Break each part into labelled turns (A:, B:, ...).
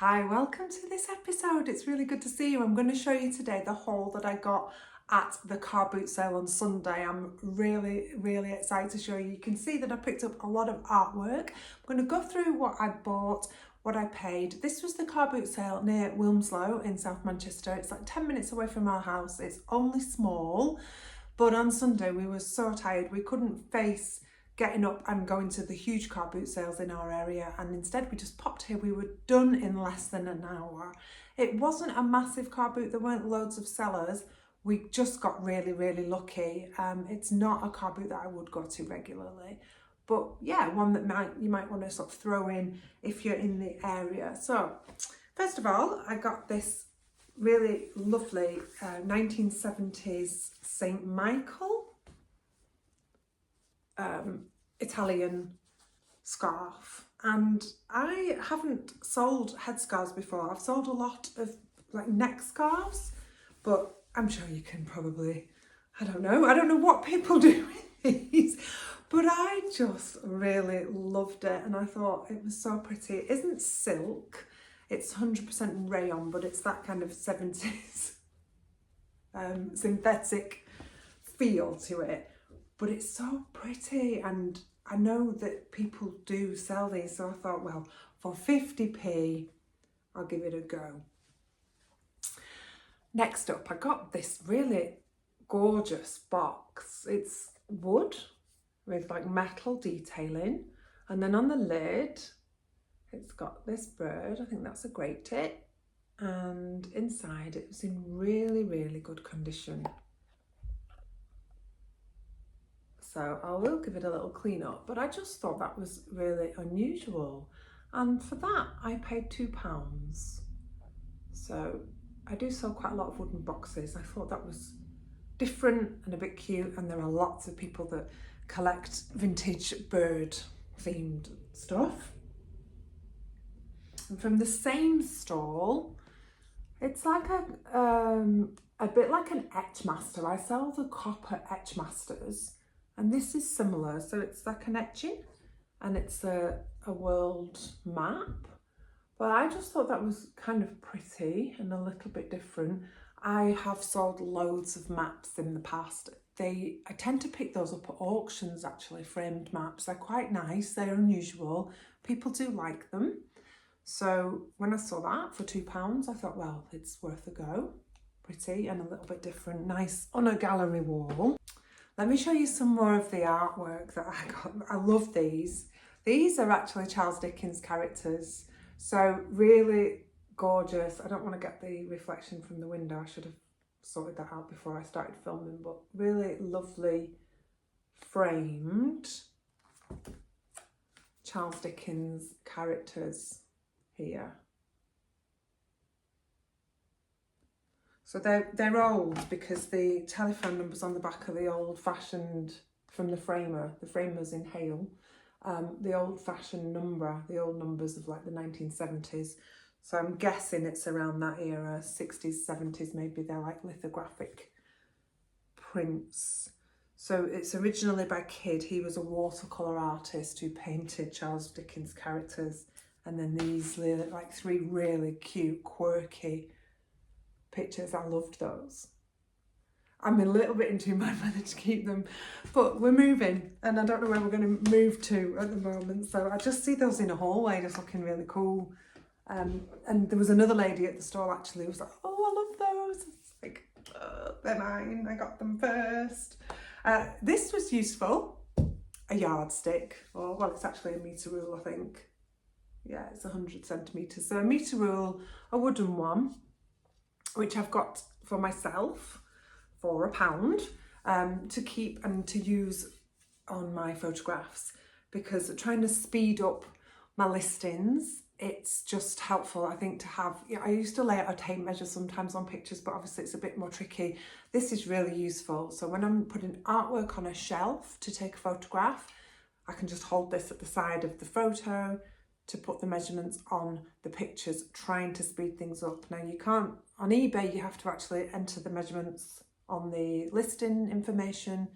A: Hi, welcome to this episode. It's really good to see you. I'm going to show you today the haul that I got at the car boot sale on Sunday. I'm really excited to show you. You can see that I picked up a lot of artwork. I'm going to go through what I bought, what I paid. This was the car boot sale near Wilmslow in South Manchester. It's like 10 minutes away from our house. It's only small, but on Sunday we were so tired we couldn't face getting up and going to the huge car boot sales in our area, and instead we just popped here. We were done in less than an hour. It wasn't a massive car boot, there weren't loads of sellers. We just got really lucky. It's not a car boot that I would go to regularly, but yeah, one that you might want to sort of throw in if you're in the area. So first of all, I got this really lovely 1970s St. Michael Italian scarf, and I haven't sold headscarves before. I've sold a lot of like neck scarves, but I'm sure you can probably, I don't know what people do with these, but I just really loved it and I thought it was so pretty. It isn't silk, it's 100% rayon, but it's that kind of 70s synthetic feel to it. But it's so pretty, and I know that people do sell these, so I thought, well, for 50p, I'll give it a go. Next up, I got this really gorgeous box. It's wood with like metal detailing, and then on the lid, it's got this bird. I think that's a great tit, and inside it was in really good condition. So I will give it a little clean up, but I just thought that was really unusual. And for that, I paid £2. So I do sell quite a lot of wooden boxes. I thought that was different and a bit cute. And there are lots of people that collect vintage bird themed stuff. And from the same stall, it's like a bit like an etch master. I sell the copper etch masters. And this is similar, so it's like an etching and it's a world map. But I just thought that was kind of pretty and a little bit different. I have sold loads of maps in the past. I tend to pick those up at auctions actually, framed maps. They're quite nice, they're unusual. People do like them. So when I saw that for £2, I thought, well, it's worth a go. Pretty and a little bit different, nice on a gallery wall. Let me show you some more of the artwork that I got. I love these. These are actually Charles Dickens characters. So really gorgeous. I don't want to get the reflection from the window. I should have sorted that out before I started filming, but really lovely framed Charles Dickens characters here. So they're old because the telephone number's on the back of the old-fashioned, from the framer. The framer's in Hale. The old-fashioned number, the old numbers of like the 1970s. So I'm guessing it's around that era, 60s, 70s, maybe they're like lithographic prints. So it's originally by Kidd. He was a watercolour artist who painted Charles Dickens characters. And then these like three really cute, quirky pictures. I loved those. I'm a little bit in two mind whether to keep them, but we're moving and I don't know where we're going to move to at the moment, so I just see those in a hallway just looking really cool. And there was another lady at the stall actually who was like, oh, I love those. It's like, they're mine, I got them first. This was useful, a yardstick, or well, it's actually a metre rule, I think. Yeah, it's 100 centimetres, so a metre rule, a wooden one, which I've got for myself for £1 to keep and to use on my photographs, because trying to speed up my listings, it's just helpful, I think, to have, I used to lay out a tape measure sometimes on pictures, but obviously it's a bit more tricky. This is really useful. So when I'm putting artwork on a shelf to take a photograph, I can just hold this at the side of the photo to put the measurements on the pictures, trying to speed things up. Now you can't, on eBay you have to actually enter the measurements on the listing information,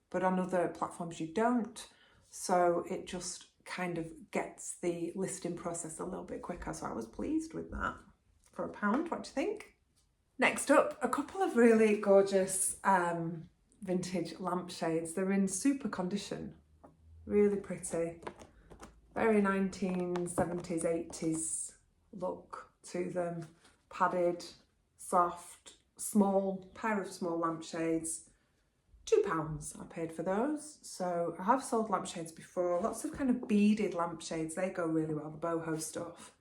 A: but on other platforms you don't. So it just kind of gets the listing process a little bit quicker. So I was pleased with that for £1. What do you think? Next up, a couple of really gorgeous vintage lampshades. They're in super condition, really pretty, very 1970s, 80s look to them. Padded, soft, small, pair of small lampshades. £2 I paid for those. So I have sold lampshades before, lots of kind of beaded lampshades. They go really well, the boho stuff.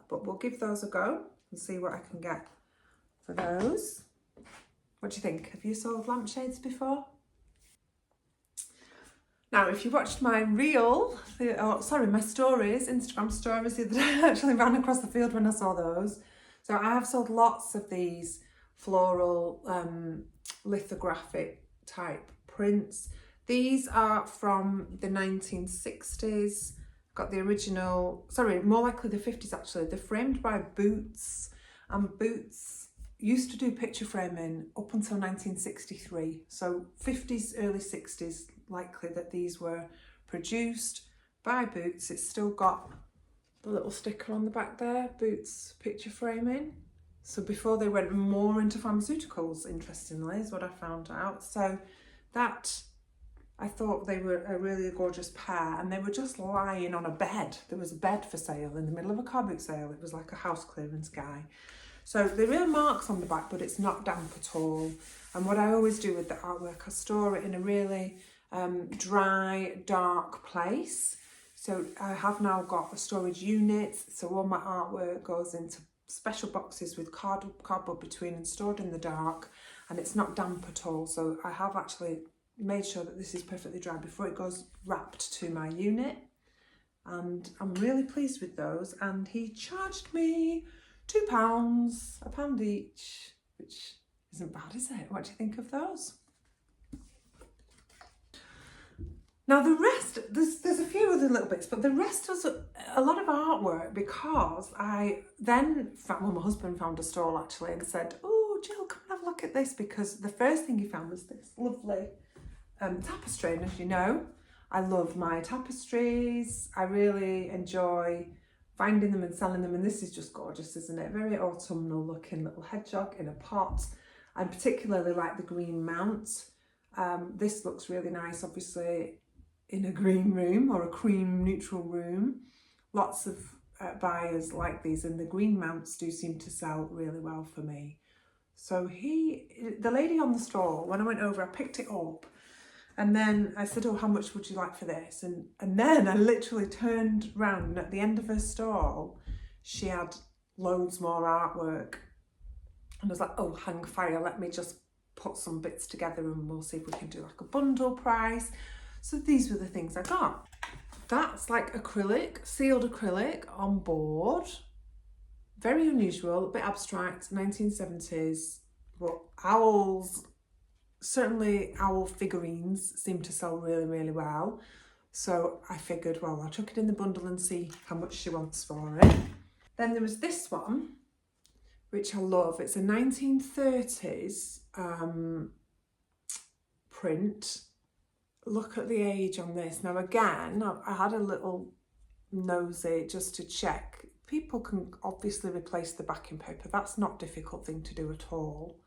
A: But we'll give those a go and see what I can get for those. What do you think? Have you sold lampshades before? Now, if you watched my my stories, Instagram stories the other day, I actually ran across the field when I saw those. So I have sold lots of these floral lithographic type prints. These are from the 1960s. Got the original, sorry, more likely the 50s actually. They're framed by Boots, and Boots used to do picture framing up until 1963. So 50s, early 60s, likely that these were produced by Boots. It's still got the little sticker on the back there, Boots picture framing. So before they went more into pharmaceuticals, interestingly, is what I found out. So that, I thought they were a really gorgeous pair, and they were just lying on a bed. There was a bed for sale in the middle of a car boot sale. It was like a house clearance guy. So there are marks on the back, but it's not damp at all. And what I always do with the artwork, I store it in a really dry, dark place. So I have now got a storage unit. So all my artwork goes into special boxes with cardboard between and stored in the dark, and it's not damp at all. So I have actually made sure that this is perfectly dry before it goes wrapped to my unit, and I'm really pleased with those. And he charged me £2, a pound each, which isn't bad, is it? What do you think of those? Now the rest, there's a few other little bits, but the rest was a lot of artwork, because I then found, well, my husband found a stall actually and said, oh, Jill, come and have a look at this, because the first thing he found was this lovely tapestry. And as you know, I love my tapestries. I really enjoy finding them and selling them, and this is just gorgeous, isn't it? Very autumnal looking little hedgehog in a pot. I particularly like the green mount. This looks really nice, obviously, in a green room or a cream neutral room. Lots of buyers like these, and the green mounts do seem to sell really well for me. So the lady on the stall, when I went over, I picked it up, and then I said, oh, how much would you like for this? And then I literally turned round, and at the end of her stall, she had loads more artwork. And I was like, oh, hang fire, let me just put some bits together and we'll see if we can do like a bundle price. So these were the things I got. That's like acrylic, sealed acrylic on board. Very unusual, a bit abstract, 1970s, but owls, certainly owl figurines seem to sell really, really well. So I figured, well, I'll chuck it in the bundle and see how much she wants for it. Then there was this one, which I love. It's a 1930s print. Look at the age on this. Now again, I had a little nosy just to check. People can obviously replace the backing paper. That's not a difficult thing to do at all.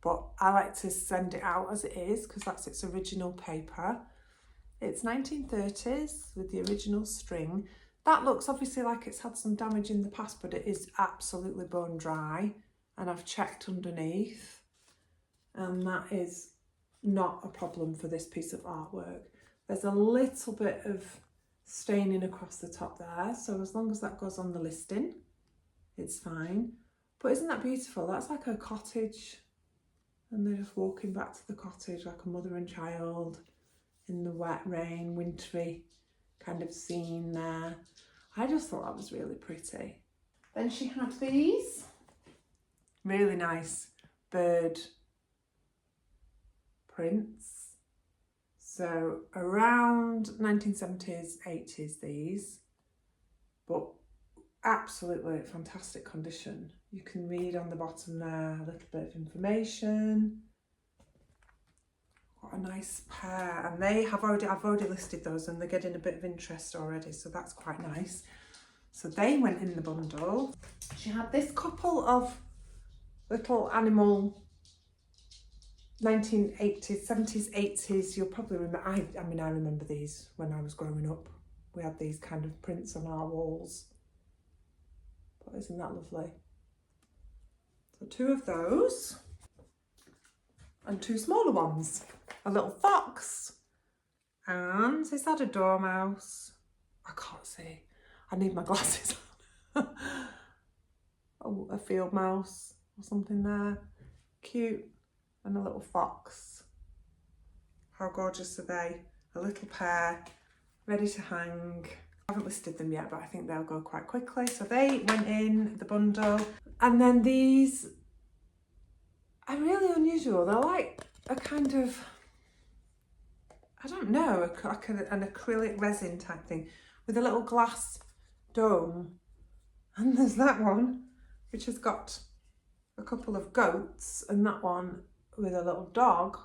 A: But I like to send it out as it is, because that's its original paper. It's 1930s with the original string. That looks obviously like it's had some damage in the past, but it is absolutely bone dry. And I've checked underneath, and that is not a problem for this piece of artwork. There's a little bit of staining across the top there, so as long as that goes on the listing, it's fine. But isn't that beautiful? That's like a cottage, and they're just walking back to the cottage like a mother and child in the wet rain, wintry kind of scene there. I just thought that was really pretty. Then she had these really nice bird prints. So around 1970s, 80s these, but absolutely fantastic condition. You can read on the bottom there a little bit of information. What a nice pair. And I've already listed those and they're getting a bit of interest already, so that's quite nice. So they went in the bundle. She had this couple of little animal 1980s, 70s, 80s. You'll probably remember, I mean, I remember these when I was growing up. We had these kind of prints on our walls. But isn't that lovely? So 2 of those. And 2 smaller ones. A little fox. And is that a dormouse? I can't see. I need my glasses on. Oh, a field mouse or something there. Cute. And a little fox. How gorgeous are they? A little pair, ready to hang. I haven't listed them yet, but I think they'll go quite quickly. So they went in the bundle. And then these are really unusual. They're like a kind of, I don't know, like an acrylic resin type thing with a little glass dome. And there's that one, which has got a couple of goats, and that one with a little dog.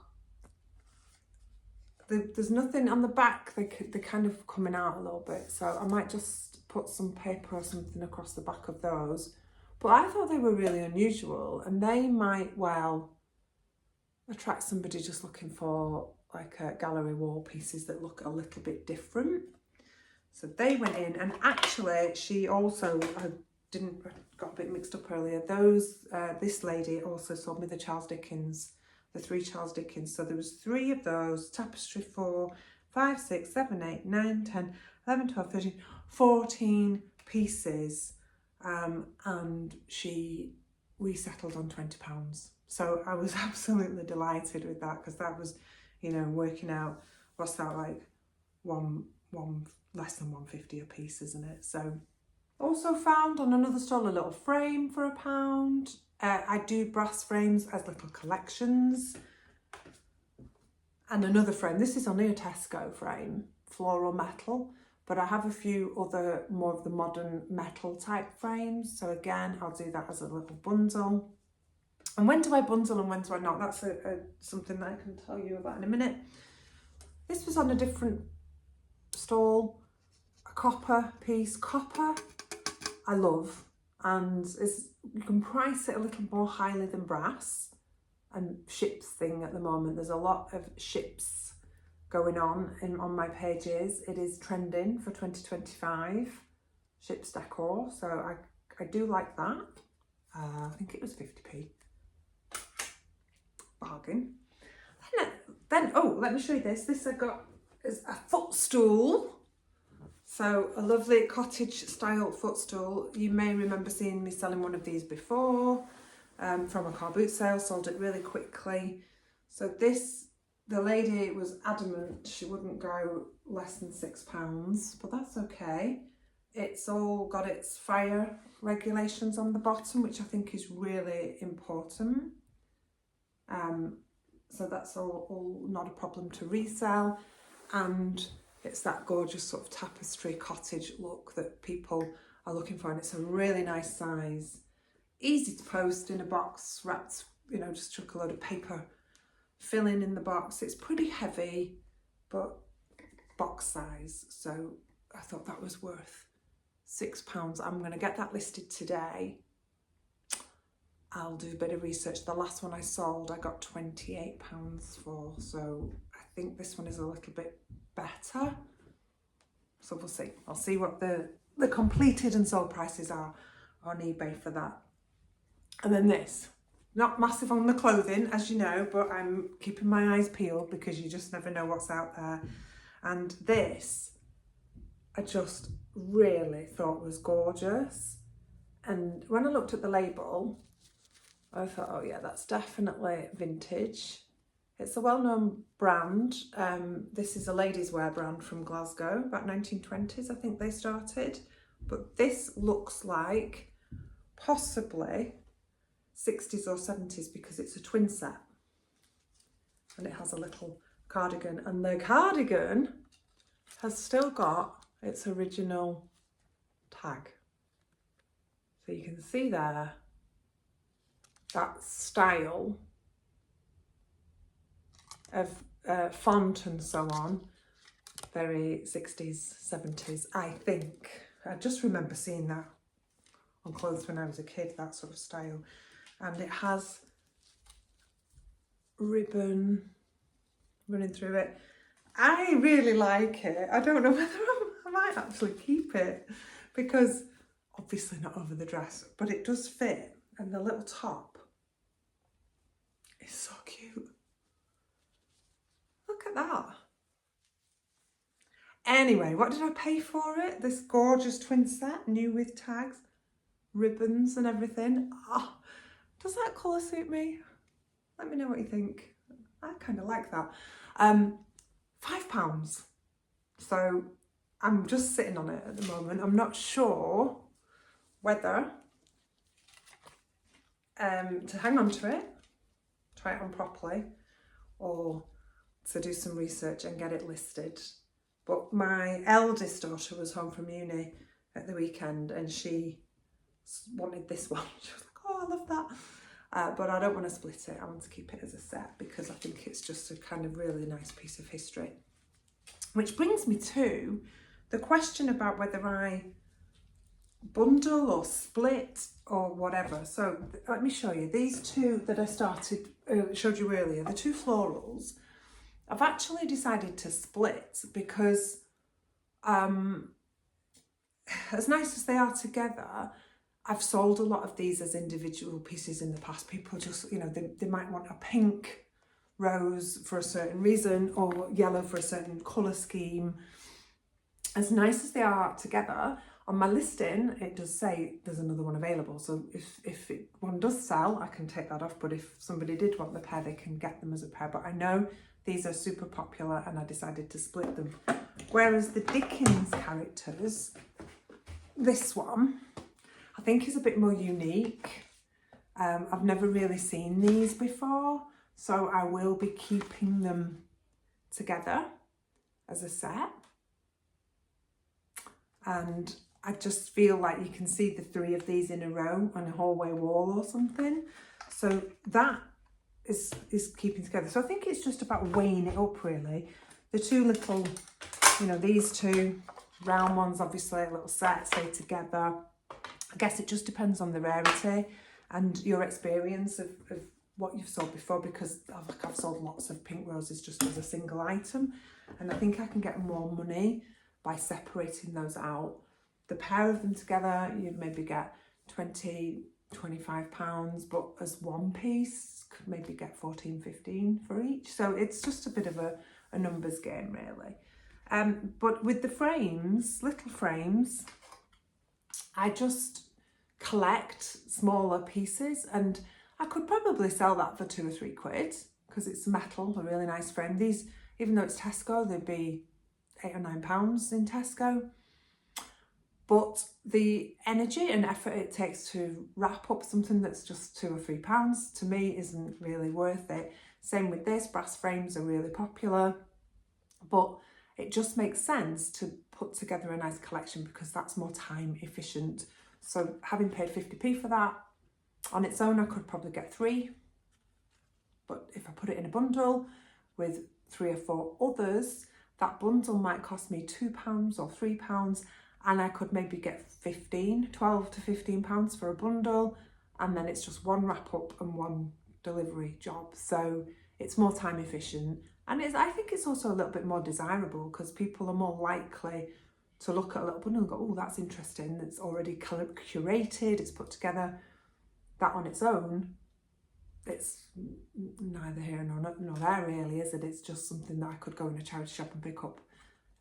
A: There's nothing on the back. They're kind of coming out a little bit, so I might just put some paper or something across the back of those. But I thought they were really unusual, and they might well attract somebody just looking for like a gallery wall pieces that look a little bit different. So they went in, and actually she also, I got a bit mixed up earlier. This lady also sold me the Charles Dickens, the 3 Charles Dickens. So there was 3 of those, tapestry 4, 5, 6, 7, 8, 9, 10, 11, 12, 13, 14 pieces. And she resettled on £20. So I was absolutely delighted with that, because that was, you know, working out, what's that, like one less than 150 a piece, isn't it? So also found on another stall a little frame for £1. I do brass frames as little collections. And another frame, this is only a Tesco frame, floral metal, but I have a few other more of the modern metal type frames. So again, I'll do that as a little bundle. And when do I bundle and when do I not? That's something that I can tell you about in a minute. This was on a different stall, a copper piece. Copper, I love, and you can price it a little more highly than brass. And ships thing at the moment, there's a lot of ships going on my pages. It is trending for 2025, ships decor, so I do like that. I think it was 50p. Bargain. Then oh, let me show you this. This I got is a footstool. So a lovely cottage style footstool. You may remember seeing me selling one of these before from a car boot sale, sold it really quickly. So this, the lady was adamant she wouldn't go less than £6, but that's okay. It's all got its fire regulations on the bottom, which I think is really important. So that's all not a problem to resell, and it's that gorgeous sort of tapestry cottage look that people are looking for, and it's a really nice size, easy to post in a box wrapped, you know, just chuck a load of paper filling in the box. It's pretty heavy, but box size, so I thought that was worth £6. I'm going to get that listed today. I'll do a bit of research. The last one I sold I got £28 for, so I think this one is a little bit better. So we'll see. I'll see what the completed and sold prices are on eBay for that. And then this, not massive on the clothing, as you know, but I'm keeping my eyes peeled because you just never know what's out there. And this, I just really thought was gorgeous. And when I looked at the label, I thought, oh yeah, that's definitely vintage. It's a well-known brand. This is a ladies' wear brand from Glasgow, about 1920s, I think they started. But this looks like possibly 60s or 70s because it's a twin set. And it has a little cardigan. And the cardigan has still got its original tag. So you can see there that style of font and so on. Very 60s, 70s, I think. I just remember seeing that on clothes when I was a kid, that sort of style. And it has ribbon running through it. I really like it. I don't know whether I might actually keep it, because obviously not over the dress, but it does fit, and the little top is so cute. Look at that. Anyway, what did I pay for it? This gorgeous twin set, new with tags, ribbons and everything. Oh, does that colour suit me? Let me know what you think. I kind of like that. £5. So I'm just sitting on it at the moment. I'm not sure whether to hang on to it, try it on properly, or to do some research and get it listed. But my eldest daughter was home from uni at the weekend and she wanted this one. She was like, oh, I love that. But I don't want to split it. I want to keep it as a set because I think it's just a kind of really nice piece of history. Which brings me to the question about whether I bundle or split or whatever. So let me show you. These two that I showed you earlier, the two florals, I've actually decided to split because as nice as they are together, I've sold a lot of these as individual pieces in the past. People just, you know, they might want a pink rose for a certain reason or yellow for a certain colour scheme. As nice as they are together, on my listing, it does say there's another one available. So if one does sell, I can take that off. But if somebody did want the pair, they can get them as a pair. But I know these are super popular and I decided to split them. Whereas the Dickens characters, this one, I think is a bit more unique. I've never really seen these before, so I will be keeping them together as a set. And I just feel like you can see the three of these in a row on a hallway wall or something. So that is keeping together. So I think it's just about weighing it up really. The two little, you know, these two round ones, obviously a little set, stay together. I guess it just depends on the rarity and your experience of what you've sold before, because I've sold lots of pink roses just as a single item, and I think I can get more money by separating those out. The pair of them together, you'd maybe get £20–25, but as one piece, could maybe get 14–15 for each. So it's just a bit of a numbers game really. But with the frames, little frames, I just collect smaller pieces, and I could probably sell that for £2 or £3 because it's metal, a really nice frame. These, even though it's Tesco, they'd be £8 or £9 in Tesco. But the energy and effort it takes to wrap up something that's just £2 or £3 to me isn't really worth it. Same with this, brass frames are really popular, but it just makes sense to put together a nice collection because that's more time efficient. So having paid 50p for that, on its own I could probably get 3. But if I put it in a bundle with 3 or 4 others, that bundle might cost me £2 or £3, and I could maybe get £12 to £15 for a bundle, and then it's just one wrap up and one delivery job. So it's more time efficient, and I think it's also a little bit more desirable because people are more likely to look at a little bundle and go, oh, that's interesting, it's already curated, it's put together. That on its own, it's neither here nor there really, is it? It's just something that I could go in a charity shop and pick up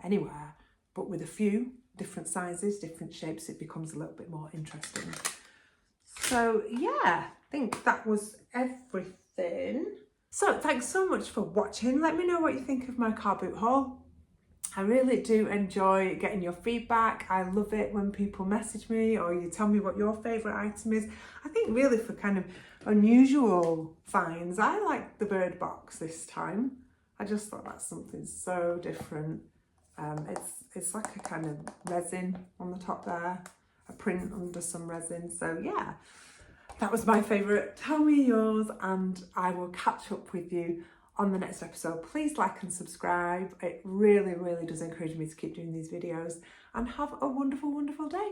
A: anywhere. But with a few different sizes, different shapes, it becomes a little bit more interesting. So yeah, I think that was everything. So thanks so much for watching. Let me know what you think of my car boot haul. I really do enjoy getting your feedback. I love it when people message me or you tell me what your favourite item is. I think really for kind of unusual finds, I like the bird box this time. I just thought that's something so different. It's like a kind of resin on the top there, a print under some resin. So yeah, that was my favourite. Tell me yours and I will catch up with you on the next episode. Please like and subscribe. It really, really does encourage me to keep doing these videos, and have a wonderful, wonderful day.